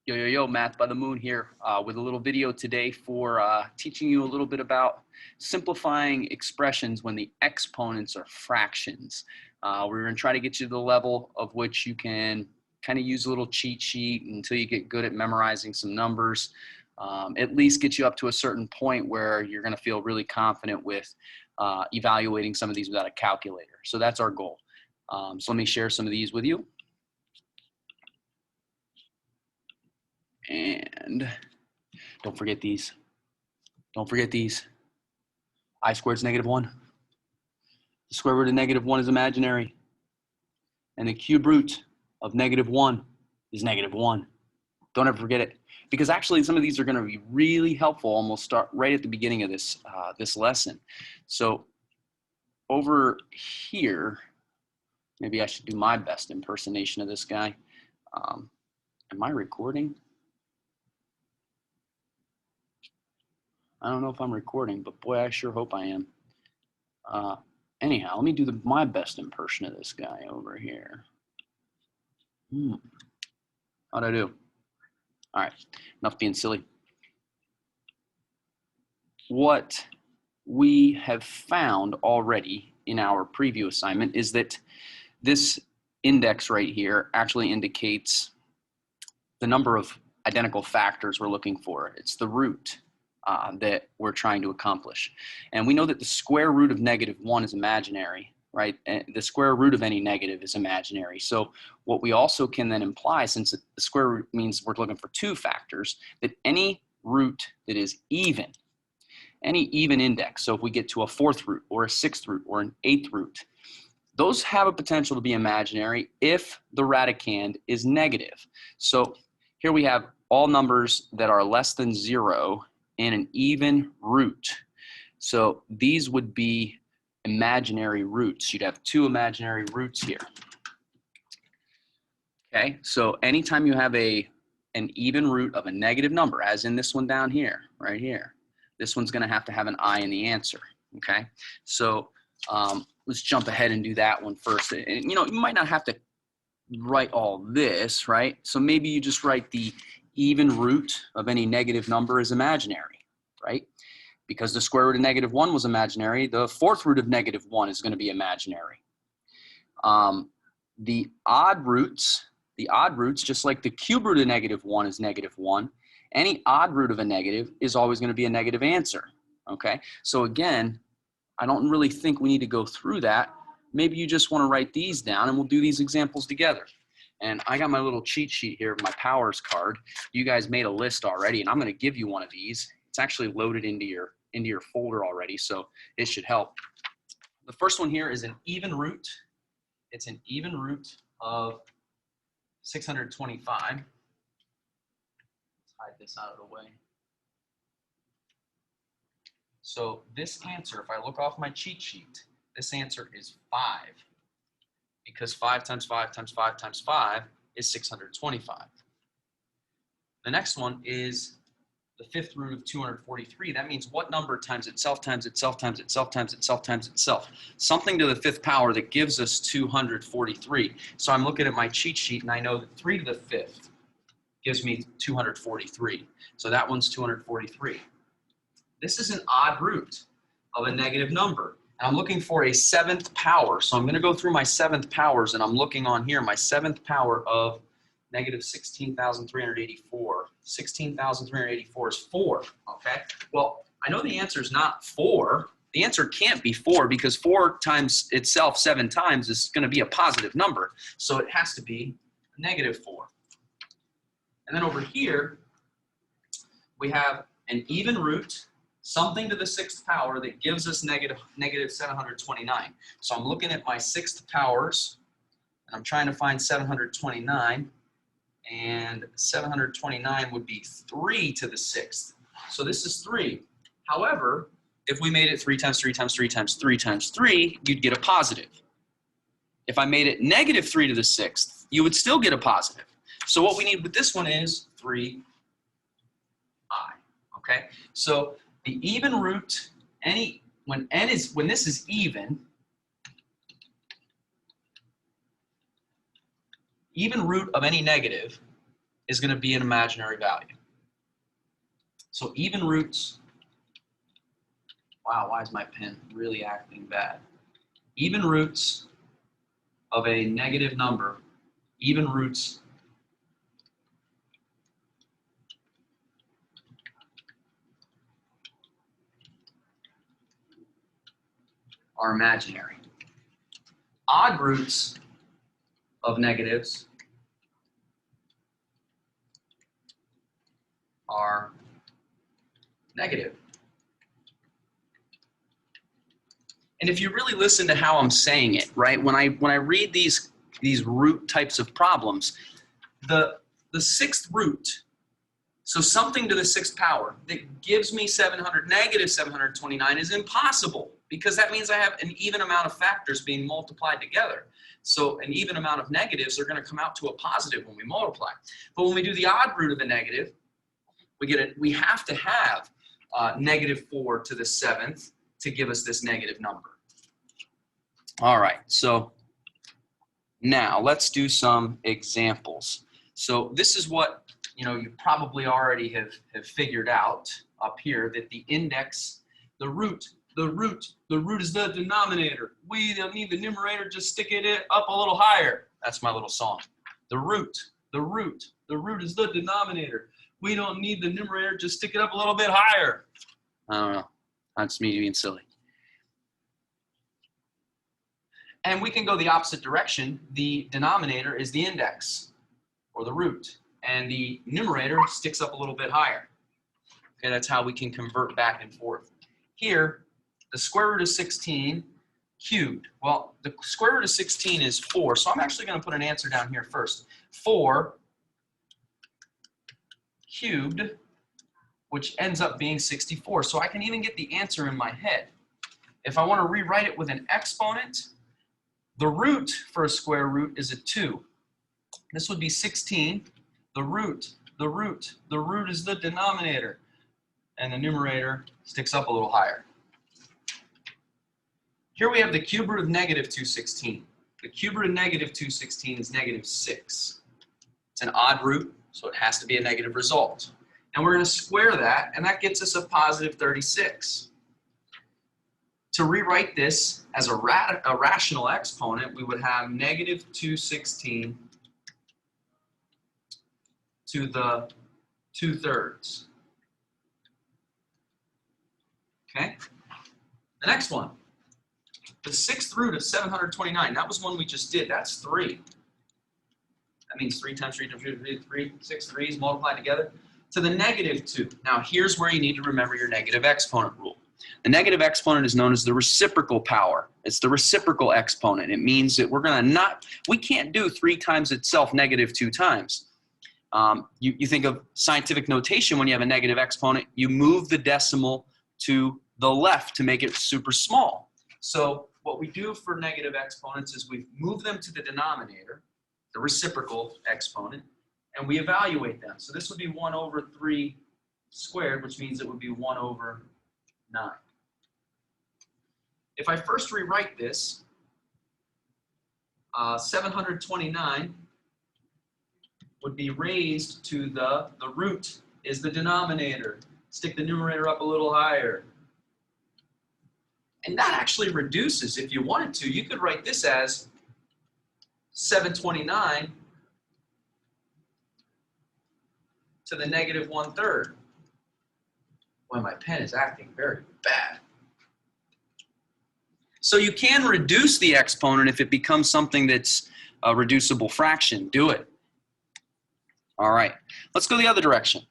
Yo, yo, yo, Math by the Moon here with a little video today for teaching you a little bit about simplifying expressions when the exponents are fractions. We're going to try to get you to the level of which you can kind of use a little cheat sheet until you get good at memorizing some numbers. At least get you up to a certain point where you're going to feel really confident with evaluating some of these without a calculator. So that's our goal. So let me share some of these with you. And don't forget these. Don't forget these. I squared is -1. The square root of -1 is imaginary. And the cube root of -1 is -1. Don't ever forget it. Because actually some of these are going to be really helpful, almost start right at the beginning of this, this lesson. So over here, maybe I should do my best impersonation of this guy. Am I recording? I don't know if I'm recording, but boy, I sure hope I am. Anyhow, let me do my best impression of this guy over here. How'd I do? All right, enough being silly. What we have found already in our preview assignment is that this index right here actually indicates the number of identical factors we're looking for. It's the root that we're trying to accomplish. And we know that the square root of -1 is imaginary, right? And the square root of any negative is imaginary. So what we also can then imply, since the square root means we're looking for two factors, that any root that is even, any even index, so if we get to a 4th root or a 6th root or an 8th root, those have a potential to be imaginary if the radicand is negative. So here we have all numbers that are less than 0 in an even root. So these would be imaginary roots. You'd have two imaginary roots here. Okay, so anytime you have an even root of a negative number, as in this one down here, right here, this one's going to have an I in the answer. Okay, so let's jump ahead and do that one first. And you know, you might not have to write all this, right? So maybe you just write the even root of any negative number is imaginary, right? Because the square root of -1 was imaginary, the 4th root of -1 is going to be imaginary. The odd roots, just like the cube root of -1 is -1, any odd root of a negative is always going to be a negative answer, okay? So again, I don't really think we need to go through that. Maybe you just want to write these down and we'll do these examples together. And I got my little cheat sheet here, my powers card. You guys made a list already, and I'm going to give you one of these. It's actually loaded into your folder already, so it should help. The first one here is an even root. It's an even root of 625. Let's hide this out of the way. So this answer, if I look off my cheat sheet, this answer is 5. Because 5 times 5 times 5 times 5 is 625. The next one is the 5th root of 243. That means what number times itself times itself times itself times itself times itself? Something to the 5th power that gives us 243. So I'm looking at my cheat sheet and I know that 3 to the 5th gives me 243. So that one's 243. This is an odd root of a negative number. And I'm looking for a 7th power. So I'm going to go through my 7th powers, and I'm looking on here. My 7th power of -16,384. 16,384 is 4, okay? Well, I know the answer is not 4. The answer can't be 4 because 4 times itself 7 times is going to be a positive number. So it has to be a -4. And then over here, we have an even root, something to the 6th power that gives us negative 729. So I'm looking at my 6th powers, and I'm trying to find 729, and 729 would be 3 to the 6th. So this is 3. However, if we made it 3 times 3 times 3 times 3 times 3, you'd get a positive. If I made it -3 to the 6th, you would still get a positive. So what we need with this one is 3i, okay? So the even root, when this is even root of any negative is going to be an imaginary value. So even roots, wow, why is my pen really acting bad? Even roots of a negative number, even roots are imaginary. Odd roots of negatives are negative. And if you really listen to how I'm saying it, right, when I read these root types of problems, the sixth root, so something to the sixth power that gives me 700, negative 729 is impossible, because that means I have an even amount of factors being multiplied together. So an even amount of negatives are going to come out to a positive when we multiply. But when we do the odd root of the negative, we have to have negative 4 to the 7th to give us this negative number. All right, so now let's do some examples. So this is what you probably already have figured out up here, that the index, the root is the denominator. We don't need the numerator, just stick it up a little higher. That's my little song. The root is the denominator. We don't need the numerator, just stick it up a little bit higher. I don't know. That's me being silly. And we can go the opposite direction. The denominator is the index, or the root, and the numerator sticks up a little bit higher. Okay, that's how we can convert back and forth. Here, the square root of 16 cubed. Well, the square root of 16 is 4, so I'm actually going to put an answer down here first. 4 cubed, which ends up being 64. So I can even get the answer in my head. If I want to rewrite it with an exponent, the root for a square root is a 2. This would be 16. The root is the denominator, and the numerator sticks up a little higher. Here we have the cube root of negative 216. The cube root of negative 216 is negative 6. It's an odd root, so it has to be a negative result. And we're going to square that, and that gets us a positive 36. To rewrite this as a rational exponent, we would have negative 216 to the 2/3. Okay? The next one, the sixth root of 729. That was one we just did. That's 3. That means 3 times 3 times 3 times 3, 6 3's multiplied together to the negative 2. Now, here's where you need to remember your negative exponent rule. The negative exponent is known as the reciprocal power. It's the reciprocal exponent. It means that we can't do 3 times itself negative 2 times. You think of scientific notation. When you have a negative exponent, you move the decimal to the left to make it super small. So what we do for negative exponents is we move them to the denominator, the reciprocal exponent, and we evaluate them. So this would be 1 over 3 squared, which means it would be 1 over 9. If I first rewrite this, 729 would be raised to the root is the denominator. Stick the numerator up a little higher. And that actually reduces, if you wanted to. You could write this as 729 to the negative 1/3. Boy, my pen is acting very bad. So you can reduce the exponent if it becomes something that's a reducible fraction. Do it. All right, let's go the other direction.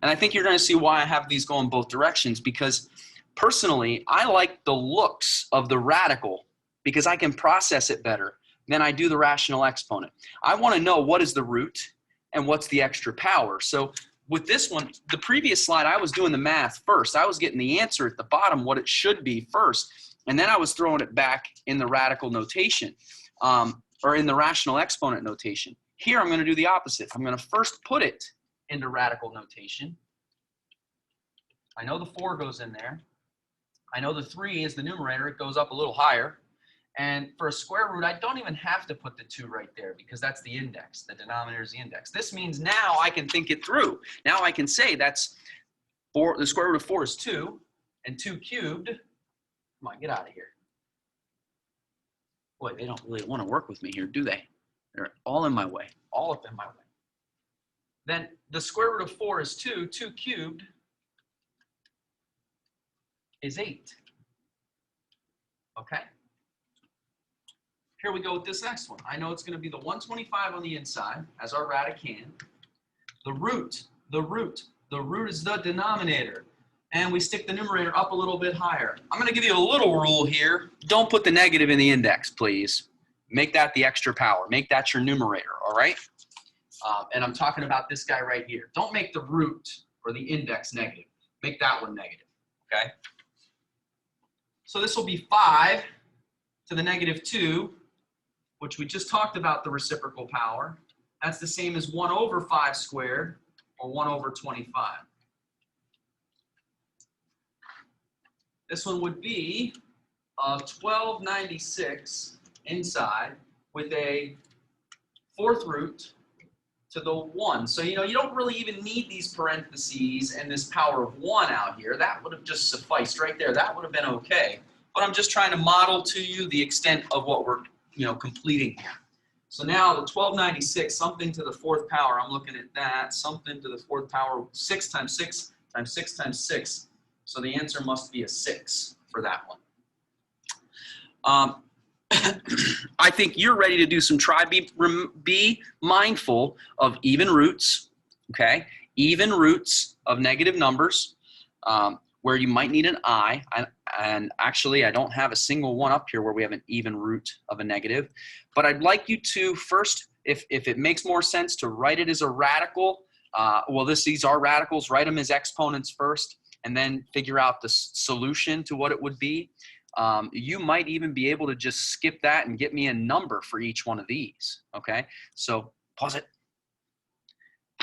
And I think you're going to see why I have these going both directions, because personally, I like the looks of the radical because I can process it better than I do the rational exponent. I want to know what is the root and what's the extra power. So with this one, the previous slide, I was doing the math first. I was getting the answer at the bottom, what it should be first, and then I was throwing it back in the radical notation, or in the rational exponent notation. Here, I'm going to do the opposite. I'm going to first put it into radical notation. I know the 4 goes in there. I know the 3 is the numerator. It goes up a little higher. And for a square root, I don't even have to put the 2 right there because that's the index. The denominator is the index. This means now I can think it through. Now I can say that's 4, the square root of 4 is 2, and 2 cubed, come on, get out of here. Boy, they don't really want to work with me here, do they? They're all in my way, all up in my way. Then the square root of 4 is 2. 2 cubed is 8. Okay? Here we go with this next one. I know it's going to be the 125 on the inside as our radicand. The root is the denominator. And we stick the numerator up a little bit higher. I'm going to give you a little rule here. Don't put the negative in the index, please. Make that the extra power. Make that your numerator, all right? And I'm talking about this guy right here. Don't make the root or the index negative. Make that one negative, okay? So this will be 5 to the negative 2, which we just talked about the reciprocal power. That's the same as 1 over 5 squared, or 1 over 25. This one would be 1296 inside with a 4th root to the 1. So, you know, you don't really even need these parentheses and this power of 1 out here. That would have just sufficed right there. That would have been okay. But I'm just trying to model to you the extent of what we're, you know, completing here. So now the 1296, something to the 4th power, I'm looking at that, something to the 4th power, 6 times 6 times 6 times 6. So the answer must be a 6 for that one. I think you're ready to do some try. Be mindful of even roots, okay? Even roots of negative numbers where you might need an I. And actually, I don't have a single one up here where we have an even root of a negative. But I'd like you to first, if it makes more sense to write it as a radical, well, these are radicals, write them as exponents first, and then figure out the solution to what it would be. You might even be able to just skip that and get me a number for each one of these, okay? So pause it.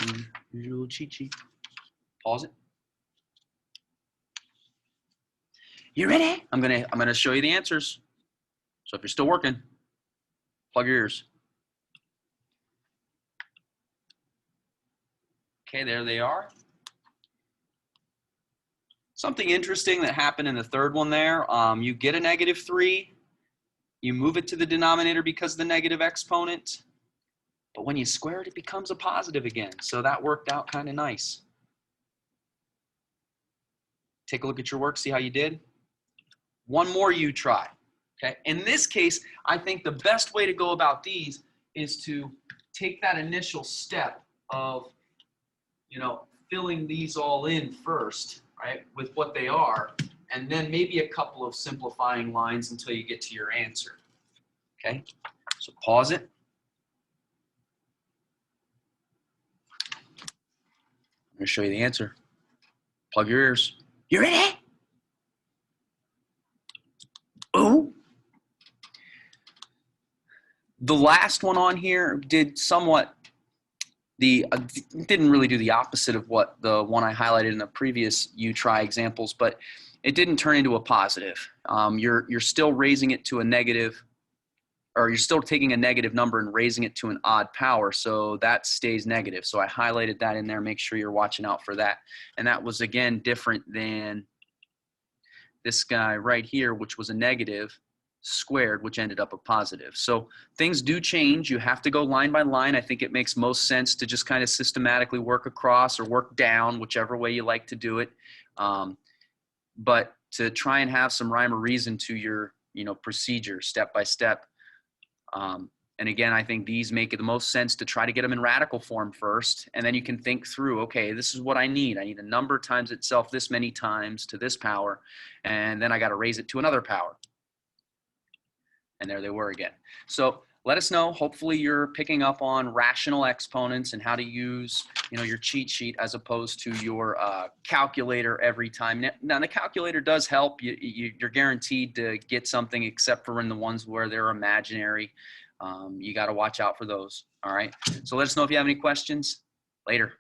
Use your little cheat sheet. Pause it. You ready? I'm gonna show you the answers. So if you're still working, plug your ears. Okay, there they are. Something interesting that happened in the third one there, you get a negative 3, you move it to the denominator because of the negative exponent, but when you square it, it becomes a positive again. So that worked out kind of nice. Take a look at your work, see how you did. One more you try, okay? In this case, I think the best way to go about these is to take that initial step of, you know, filling these all in first, right, with what they are, and then maybe a couple of simplifying lines until you get to your answer, okay? So pause it. I'm going to show you the answer. Plug your ears. You ready? Oh. The last one on here did somewhat didn't really do the opposite of what the one I highlighted in the previous you try examples, but it didn't turn into a positive. You're still raising it to a negative, or you're still taking a negative number and raising it to an odd power, so that stays negative. So I highlighted that in there. Make sure you're watching out for that. And that was, again, different than this guy right here, which was a negative squared, which ended up a positive. So things do change. You have to go line by line. I think it makes most sense to just kind of systematically work across or work down, whichever way you like to do it. But to try and have some rhyme or reason to your, you know, procedure step by step. And again, I think these make the most sense to try to get them in radical form first, and then you can think through, okay, this is what I need. I need a number times itself this many times to this power, and then I got to raise it to another power. And there they were again. So let us know. Hopefully you're picking up on rational exponents and how to use, you know, your cheat sheet as opposed to your calculator every time. Now the calculator does help. You're guaranteed to get something, except for in the ones where they're imaginary. You got to watch out for those. All right. So let us know if you have any questions. Later.